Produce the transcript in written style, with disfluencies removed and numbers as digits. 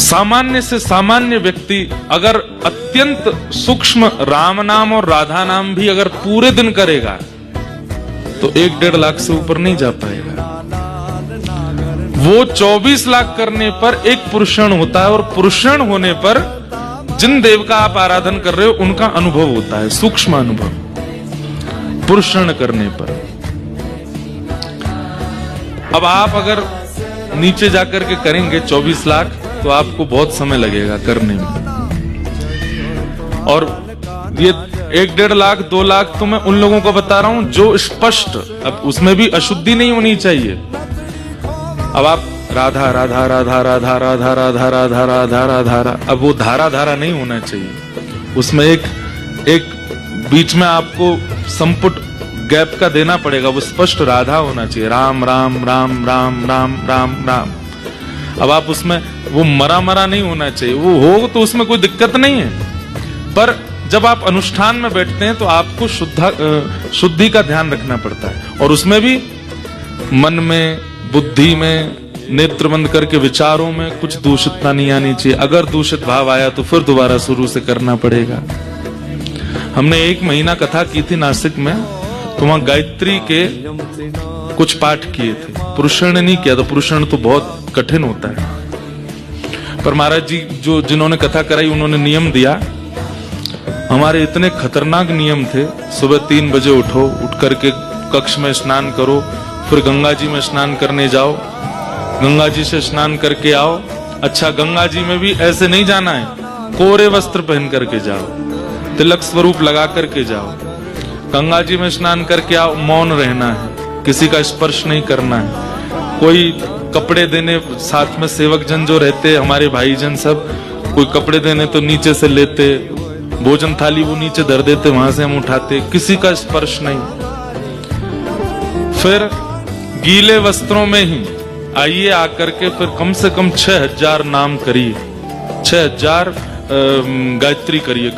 सामान्य से सामान्य व्यक्ति अगर अत्यंत सूक्ष्म राम नाम और राधा नाम भी अगर पूरे दिन करेगा तो 1-1.5 लाख से ऊपर नहीं जा पाएगा। वो 24 लाख करने पर एक पुरुषण होता है, और पुरुषण होने पर जिन देव का आप आराधन कर रहे हो उनका अनुभव होता है, सूक्ष्म अनुभव पुरुषण करने पर। अब आप अगर नीचे जाकर के करेंगे 24 लाख तो आपको बहुत समय लगेगा करने में, और ये 1-1.5 लाख 2 लाख तो मैं उन लोगों को बता रहा हूं जो स्पष्ट, अब उसमें भी अशुद्धि नहीं होनी चाहिए। अब आप राधा राधा राधा राधा राधा राधा राधा राधा राधा, अब वो धारा धारा नहीं होना चाहिए, उसमें एक बीच में आपको संपुट गैप का देना पड़ेगा, वो स्पष्ट राधा होना चाहिए, राम राम राम राम राम राम राम। अब आप उसमें वो मरा मरा नहीं होना चाहिए, वो हो तो उसमें कोई दिक्कत नहीं है, पर जब आप अनुष्ठान में बैठते हैं तो आपको शुद्धि का ध्यान रखना पड़ता है, और उसमें भी मन में, बुद्धि में, नेत्र बंद करके विचारों में कुछ दूषितता नहीं आनी चाहिए। अगर दूषित भाव आया तो फिर दोबारा शुरू से करना पड़ेगा। हमने 1 महीना कथा की थी नासिक में, तो वहां गायत्री के कुछ पाठ किए थे, पुरुषण नहीं किया था, पुरुषण तो बहुत कठिन होता है। पर महाराज जी जिन्होंने कथा कराई उन्होंने नियम दिया, हमारे इतने खतरनाक नियम थे। सुबह 3 बजे उठो, उठ करके कक्ष में स्नान करो, फिर गंगा जी में स्नान करने जाओ, गंगा जी से स्नान करके आओ। अच्छा, गंगा जी में भी ऐसे नहीं जाना है, कोरे वस्त्र पहन करके जाओ, तिलक स्वरूप लगा करके जाओ। गंगा जी में स्नान करके आओ, मौन रहना है, किसी का स्पर्श नहीं करना है। कोई कपड़े देने, साथ में सेवक जन जो रहते हमारे भाईजन सब, कोई कपड़े देने तो नीचे से लेते, भोजन थाली वो नीचे धर देते, वहां से हम उठाते, किसी का स्पर्श नहीं। फिर गीले वस्त्रों में ही आइए, आकर के फिर कम से कम 6000 नाम करिए, 6000 गायत्री करिए।